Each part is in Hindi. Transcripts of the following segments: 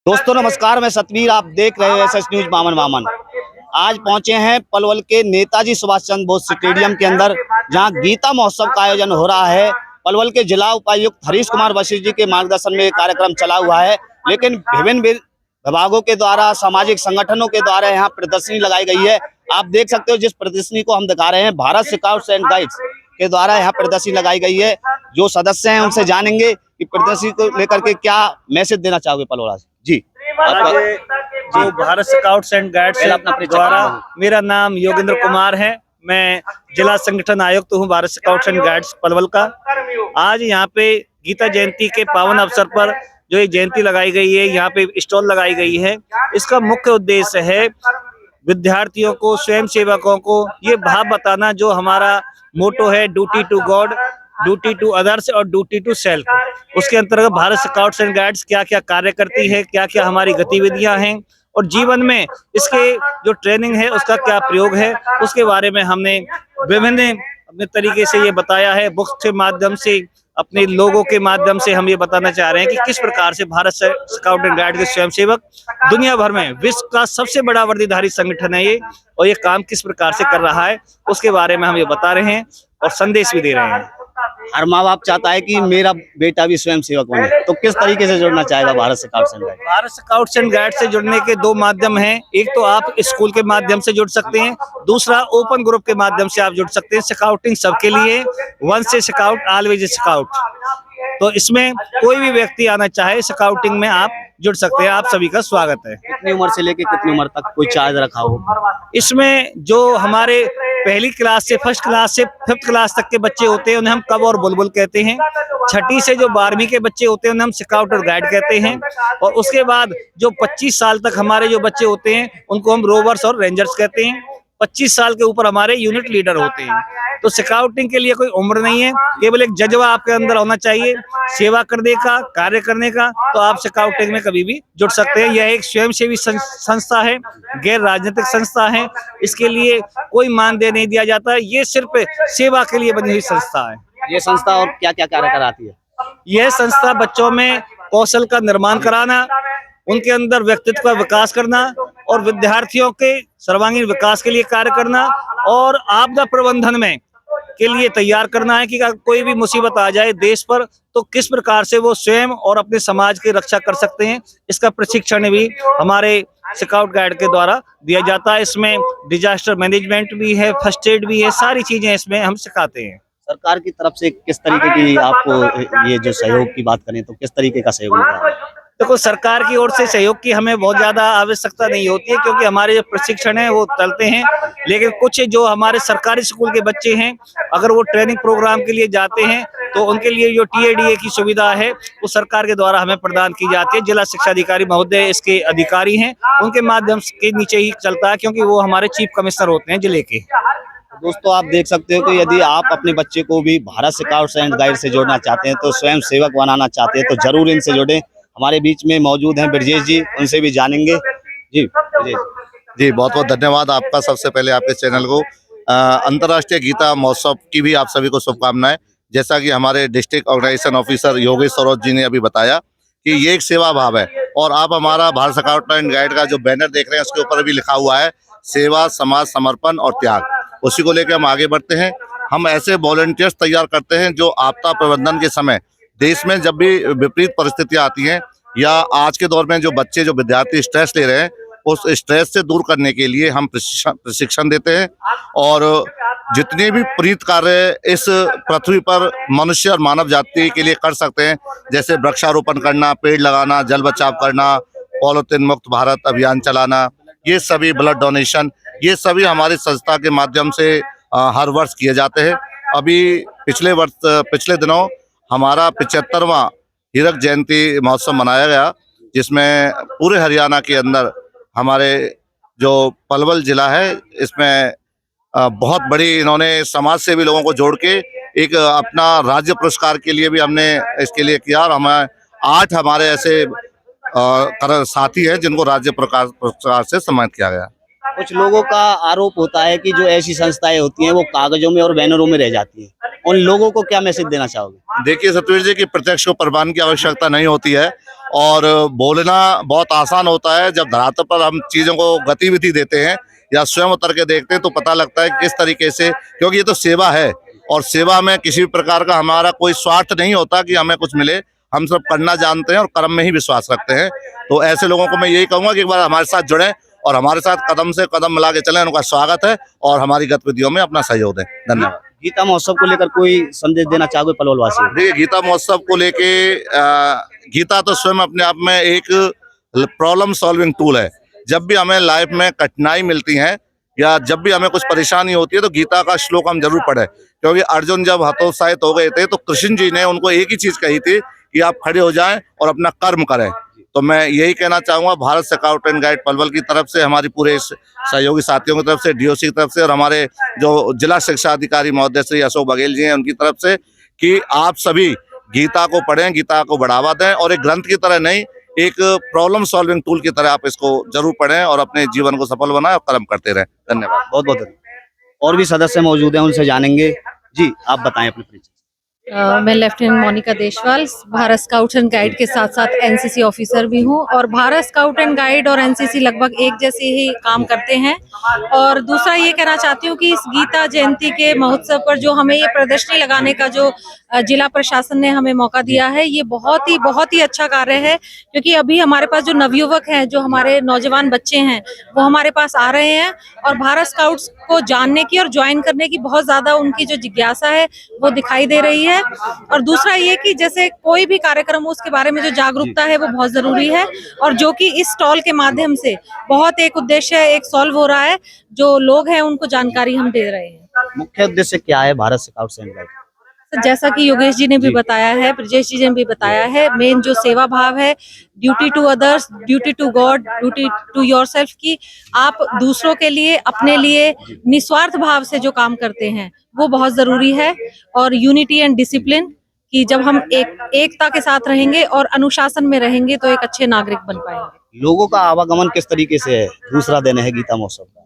दोस्तों नमस्कार, मैं सतवीर, आप देख रहे हैं एसएस न्यूज मामन। आज पहुंचे हैं पलवल के नेताजी सुभाष चंद्र बोस स्टेडियम के अंदर, जहां गीता महोत्सव का आयोजन हो रहा है। पलवल के जिला उपायुक्त हरीश कुमार वशिष्ठ जी के मार्गदर्शन में कार्यक्रम चला हुआ है, लेकिन विभिन्न विभागों के द्वारा, सामाजिक संगठनों के द्वारा यहाँ प्रदर्शनी लगाई गई है। आप देख सकते हो, जिस प्रदर्शनी को हम दिखा रहे हैं, भारत स्काउट्स एंड गाइड्स के द्वारा यहाँ प्रदर्शनी लगाई गई है। जो सदस्य हैं उनसे जानेंगे कि प्रदर्शनी को लेकर के क्या मैसेज देना चाहोगे पलवल से। जी, जो भारत स्काउट्स एंड गाइड्स द्वारा, मेरा नाम योगेंद्र कुमार है। मैं जिला संगठन आयुक्त हूँ Bharat scouts and guides Palwal का। आज यहाँ पे गीता जयंती के पावन अवसर पर जो ये जयंती लगाई गई है, यहाँ पे स्टॉल लगाई गई है। इसका मुख्य उद्देश्य है विद्यार्थियों को, स्वयं सेवकों को ये भाव बताना, जो हमारा मोटो है duty to God, duty to others और ड्यूटी टू सेल्फ। उसके अंतर्गत भारत स्काउट्स एंड गाइड्स क्या क्या कार्य करती है, क्या क्या हमारी गतिविधियां हैं और जीवन में इसके जो ट्रेनिंग है उसका क्या प्रयोग है, उसके बारे में हमने विभिन्न अपने तरीके से ये बताया है। बुक्स के माध्यम से, अपने लोगों के माध्यम से हम ये बताना चाह रहे हैं कि किस प्रकार से भारत स्काउट एंड गाइड के स्वयंसेवक दुनिया भर में विश्व का सबसे बड़ा वर्दीधारी संगठन है ये, और ये काम किस प्रकार से कर रहा है उसके बारे में हम ये बता रहे हैं और संदेश भी दे रहे हैं। हर माँ बाप चाहता है कि मेरा बेटा भी स्वयं सेवक बने, तो किस तरीके से जुड़ना चाहेगा Bharat scouts and guide? Bharat scouts and guide से जुड़ने के दो माध्यम हैं। एक तो आप स्कूल के माध्यम से जुड़ सकते हैं, दूसरा ओपन ग्रुप के माध्यम से आप जुड़ सकते हैं। स्काउटिंग सबके लिए, once a scout always a scout. तो इसमें कोई भी व्यक्ति आना चाहे स्काउटिंग में आप जुड़ सकते हैं। आप सभी का स्वागत है। कितनी उम्र से लेके कितनी उम्र तक कोई चार्ज रखा हो? इसमें जो हमारे पहली क्लास से, फर्स्ट क्लास से 5th क्लास तक के बच्चे होते हैं उन्हें हम कब और बुलबुल कहते हैं। छठी से जो 12वीं के बच्चे होते हैं उन्हें हम स्काउट और गाइड कहते हैं। और उसके बाद जो 25 साल तक हमारे जो बच्चे होते हैं उनको हम रोवर्स और रेंजर्स कहते हैं। 25 साल के ऊपर हमारे यूनिट लीडर होते हैं। तो स्काउटिंग के लिए कोई उम्र नहीं है, केवल एक जज्बा आपके अंदर होना चाहिए सेवा करने का, कार्य करने का। तो आप स्काउटिंग में कभी भी जुड़ सकते हैं। यह एक स्वयंसेवी संस्था है, गैर राजनीतिक संस्था है। इसके लिए कोई मानदेय नहीं दिया जाता है, ये सिर्फ सेवा के लिए बनी हुई संस्था है। ये संस्था और क्या क्या कार्य कराती है? यह संस्था बच्चों में कौशल का निर्माण कराना, उनके अंदर व्यक्तित्व का विकास करना और विद्यार्थियों के सर्वांगीण विकास के लिए कार्य करना, और आपदा प्रबंधन में के लिए तैयार करना है कि कोई भी मुसीबत आ जाए देश पर तो किस प्रकार से वो स्वयं और अपने समाज की रक्षा कर सकते हैं। इसका प्रशिक्षण भी हमारे स्काउट गाइड के द्वारा दिया जाता है। इसमें डिजास्टर मैनेजमेंट भी है, फर्स्ट एड भी है, सारी चीजें इसमें हम सिखाते हैं। सरकार की तरफ से किस तरीके की आपको ये जो सहयोग की बात करें तो किस तरीके का सहयोग मिल रहा है? देखो, सरकार की ओर से सहयोग की हमें बहुत ज्यादा आवश्यकता नहीं होती है, क्योंकि हमारे जो प्रशिक्षण है वो चलते हैं। लेकिन कुछ जो हमारे सरकारी स्कूल के बच्चे हैं, अगर वो ट्रेनिंग प्रोग्राम के लिए जाते हैं तो उनके लिए जो TADA की सुविधा है वो सरकार के द्वारा हमें प्रदान की जाती है। जिला शिक्षा अधिकारी महोदय इसके अधिकारी हैं, उनके माध्यम के नीचे ही चलता है, क्योंकि वो हमारे चीफ कमिश्नर होते हैं जिले के। दोस्तों आप देख सकते हो कि यदि आप अपने बच्चे को भी भारत स्काउट्स एंड गाइड से जोड़ना चाहते हैं, तो स्वयं सेवक बनाना चाहते हैं, तो जरूर इनसे जुड़े। हमारे बीच में मौजूद हैं ब्रजेश जी, उनसे भी जानेंगे। जी ब्रजेश जी, बहुत बहुत धन्यवाद आपका। सबसे पहले आपके चैनल को अंतर्राष्ट्रीय गीता महोत्सव की भी आप सभी को शुभकामनाएं। जैसा कि हमारे district organisation officer Yogesh Saroj ji ने अभी बताया कि ये एक सेवा भाव है, और आप हमारा भारत स्काउट एंड गाइड का जो बैनर देख रहे हैं उसके ऊपर भी लिखा हुआ है सेवा, समाज समर्पण और त्याग। उसी को लेकर हम आगे बढ़ते हैं। हम ऐसे वॉलंटियर्स तैयार करते हैं जो आपदा प्रबंधन के समय देश में जब भी विपरीत परिस्थितियां आती हैं, या आज के दौर में जो बच्चे, जो विद्यार्थी स्ट्रेस ले रहे हैं, उस स्ट्रेस से दूर करने के लिए हम प्रशिक्षण देते हैं। और जितने भी प्रीत कार्य इस पृथ्वी पर मनुष्य और मानव जाति के लिए कर सकते हैं, जैसे वृक्षारोपण करना, पेड़ लगाना, जल बचाव करना, पॉलीथीन मुक्त भारत अभियान चलाना, ये सभी ब्लड डोनेशन, ये सभी हमारी संस्था के माध्यम से हर वर्ष किए जाते हैं। अभी पिछले दिनों हमारा 75वां हीरक जयंती महोत्सव मनाया गया, जिसमें पूरे हरियाणा के अंदर हमारे जो पलवल जिला है, इसमें बहुत बड़ी इन्होंने समाज सेवी लोगों को जोड़ के एक अपना राज्य पुरस्कार के लिए भी हमने इसके लिए किया, और हमें 8 हमारे ऐसे साथी हैं जिनको राज्य पुरस्कार से सम्मानित किया गया। कुछ लोगों का आरोप होता है कि जो ऐसी संस्थाएं होती हैं वो कागजों में और बैनरों में रह जाती हैं, उन लोगों को क्या मैसेज देना चाहोगे? देखिए सतवीर जी, की प्रत्यक्ष को प्रमाण की आवश्यकता नहीं होती है। और बोलना बहुत आसान होता है। जब धरातल पर हम चीज़ों को गतिविधि देते हैं या स्वयं उतर के देखते हैं तो पता लगता है किस तरीके से, क्योंकि ये तो सेवा है और सेवा में किसी भी प्रकार का हमारा कोई स्वार्थ नहीं होता कि हमें कुछ मिले। हम सब करना जानते हैं और कर्म में ही विश्वास रखते हैं। तो ऐसे लोगों को मैं यही कहूँगा कि एक बार हमारे साथ जुड़ें और हमारे साथ कदम से कदम मिला के चलें। उनका स्वागत है और हमारी गतिविधियों में अपना सहयोग दें। धन्यवाद। गीता महोत्सव को लेकर कोई संदेश देना चाहोगे पलवल वासी? देखिए, गीता महोत्सव को लेके गीता तो स्वयं अपने आप में एक प्रॉब्लम सॉल्विंग टूल है। जब भी हमें लाइफ में कठिनाई मिलती है या जब भी हमें कुछ परेशानी होती है तो गीता का श्लोक हम जरूर पढ़ें, क्योंकि अर्जुन जब हतोत्साहित हो गए थे तो कृष्ण जी ने उनको एक ही चीज कही थी कि आप खड़े हो जाएं और अपना कर्म करें। तो मैं यही कहना चाहूंगा Bharat scout and guide Palwal की तरफ से, हमारी पूरे सहयोगी साथियों की तरफ से, डीओसी की तरफ से और हमारे जो जिला शिक्षा अधिकारी महोदय श्री अशोक बघेल जी हैं उनकी तरफ से, कि आप सभी गीता को पढ़ें, गीता को बढ़ावा दें और एक ग्रंथ की तरह नहीं, एक प्रॉब्लम सॉल्विंग टूल की तरह आप इसको जरूर पढ़ें और अपने जीवन को सफल बनाएं और कर्म करते रहें। धन्यवाद। बहुत बहुत धन्यवाद। और भी सदस्य मौजूद हैं, उनसे जानेंगे। जी, आप बताएं अपने परिचय। मैं lieutenant Monika Deshwal, Bharat scouts and guide के साथ साथ एनसीसी ऑफिसर भी हूं। और भारत स्काउट एंड गाइड और एनसीसी लगभग एक जैसे ही काम करते हैं। और दूसरा ये कहना चाहती हूँ कि इस गीता जयंती के महोत्सव पर जो हमें ये प्रदर्शनी लगाने का जो जिला प्रशासन ने हमें मौका दिया है, ये बहुत ही अच्छा कार्य है। क्योंकि अभी हमारे पास जो नवयुवक हैं, जो हमारे नौजवान बच्चे हैं, वो हमारे पास आ रहे हैं और भारत स्काउट्स को जानने की और ज्वाइन करने की बहुत ज्यादा उनकी जो जिज्ञासा है वो दिखाई दे रही है। और दूसरा ये कि जैसे कोई भी कार्यक्रम हो उसके बारे में जो जागरूकता है वो बहुत जरूरी है, और जो कि इस स्टॉल के माध्यम से बहुत एक उद्देश्य एक सॉल्व हो रहा है, जो लोग हैं उनको जानकारी हम दे रहे हैं। मुख्य उद्देश्य क्या है भारत स्काउट्स एंड गाइड? तो जैसा कि योगेश जी ने भी बताया है, ब्रजेश जी ने भी बताया है, मेन जो सेवा भाव है, duty to others, duty to God, duty to yourself, की आप दूसरों के लिए, अपने लिए निस्वार्थ भाव से जो काम करते हैं वो बहुत जरूरी है। और यूनिटी एंड डिसिप्लिन, कि जब हम एकता के साथ रहेंगे और अनुशासन में रहेंगे तो एक अच्छे नागरिक बन पाएंगे। लोगों का आवागमन किस तरीके से है? दूसरा दिन है गीता महोत्सव का।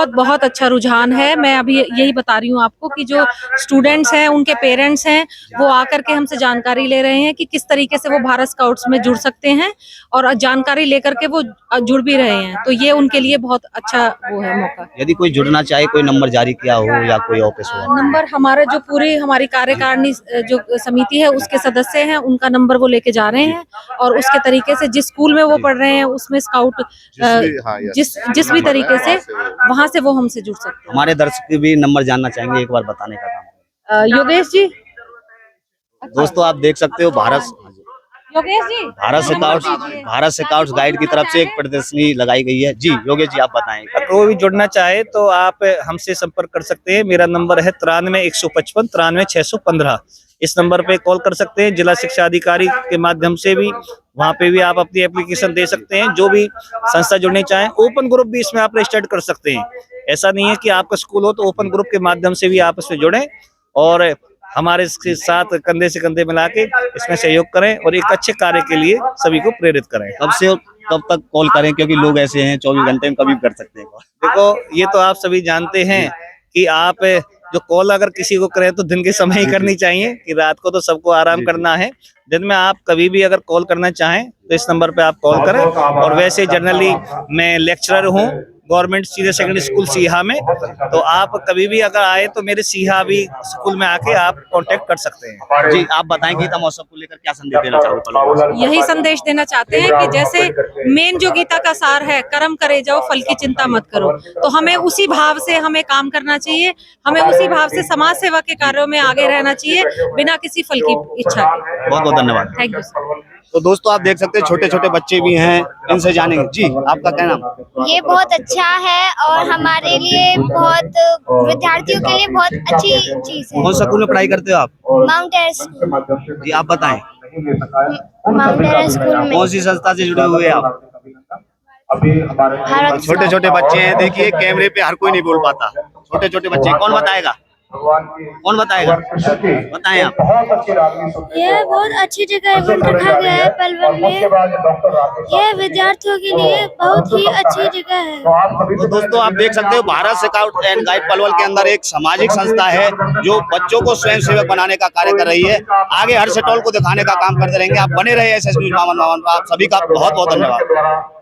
बहुत अच्छा रुझान है। मैं अभी यही बता रही हूँ आपको कि जो स्टूडेंट्स हैं, उनके पेरेंट्स हैं, वो आकर के हमसे जानकारी ले रहे हैं कि किस तरीके से वो भारत स्काउट्स में जुड़ सकते हैं, और जानकारी लेकर के वो जुड़ भी रहे हैं। तो ये उनके लिए बहुत अच्छा वो है मौका। यदि कोई जुड़ना चाहे, कोई नंबर जारी किया हो या कोई ऑफिस हो? नंबर हमारा जो पूरी हमारी कार्यकारिणी जो समिति है उसके सदस्य हैं, उनका नंबर वो लेके जा रहे हैं। और उसके तरीके से जिस स्कूल में वो पढ़ रहे हैं उसमें स्काउट जिस भी तरीके से वहां से वो हमसे जुड़ सकते हैं। हमारे दर्शक भी नंबर जानना चाहेंगे, एक बार बताने का काम। योगेश जी। दोस्तों, आप देख सकते हो योगेश जी, भारत स्काउट्स गाइड की तरफ से एक प्रदर्शनी लगाई गई है। जी योगेश जी, आप बताएं। अगर कोई भी जुड़ना चाहे तो आप हमसे संपर्क कर सकते हैं। मेरा नंबर है 93 155 93 615। इस नंबर पे कॉल कर सकते हैं। जिला शिक्षा अधिकारी के माध्यम से भी वहाँ पे भी आप अपनी एप्लीकेशन दे सकते हैं। जो भी संस्था जुड़ने चाहें, ओपन ग्रुप भी इसमें आप रजिस्टर्ड कर सकते हैं। ऐसा नहीं है कि आपका स्कूल हो तो ओपन ग्रुप के माध्यम से भी आप इसमें जुड़ें और हमारे इसके साथ कंधे से कंधे मिला के इसमें सहयोग करें और एक अच्छे कार्य के लिए सभी को प्रेरित करें। कब तक कॉल करें, क्योंकि लोग ऐसे हैं 24 घंटे में कभी भी कर सकते हैं कॉल। देखो, ये तो आप सभी जानते हैं कि आप जो कॉल अगर किसी को करें तो दिन के समय ही करनी चाहिए, कि रात को तो सबको आराम करना है। दिन में आप कभी भी अगर कॉल करना चाहें तो इस नंबर पे आप कॉल करें। और वैसे जनरली मैं लेक्चरर हूँ गवर्नमेंट सीनियर सेकेंडरी स्कूल सीहा में, तो आप कभी भी अगर आए तो मेरे सीहा भी स्कूल में आके आप कांटेक्ट कर सकते हैं। जी, आप बताएं गीता महोत्सव को लेकर क्या संदेश देना चाहोगे? यही संदेश देना चाहते हैं कि जैसे मेन जो गीता का सार है, कर्म करे जाओ फल की चिंता मत करो, तो हमें उसी भाव से हमें काम करना चाहिए। हमें उसी भाव से समाज सेवा के कार्यों में आगे रहना चाहिए, बिना किसी फल की इच्छा के। बहुत बहुत धन्यवाद। Thank you sir. तो दोस्तों, आप देख सकते हैं छोटे छोटे बच्चे भी हैं, इनसे जानेंगे। जी, आपका क्या नाम? ये बहुत अच्छा है और हमारे लिए बहुत, विद्यार्थियों के लिए बहुत अच्छी चीज है। कौन सा स्कूल में पढ़ाई करते हो आप? Mount ever school. जी, आप बताएं। माउंट एवर स्कूल में। कौन सी संस्था से जुड़े हुए आप? भारत छोटे छोटे बच्चे हैं, देखिए कैमरे पे हर कोई नहीं बोल पाता। छोटे छोटे बच्चे, कौन बताएगा? कौन बताएगा, बताएं आप। यह बहुत अच्छी जगह इवेंट रखा गया है पलवल में। यह विद्यार्थियों के लिए बहुत ही अच्छी जगह है। तो दोस्तों आप देख सकते हो Bharat scout and guide Palwal के अंदर एक सामाजिक संस्था है जो बच्चों को स्वयं सेवक बनाने का कार्य कर रही है। आगे हर स्टॉल को दिखाने का काम करते रहेंगे। आप बने रहे SS न्यूज़ मामन। आप सभी का बहुत बहुत धन्यवाद।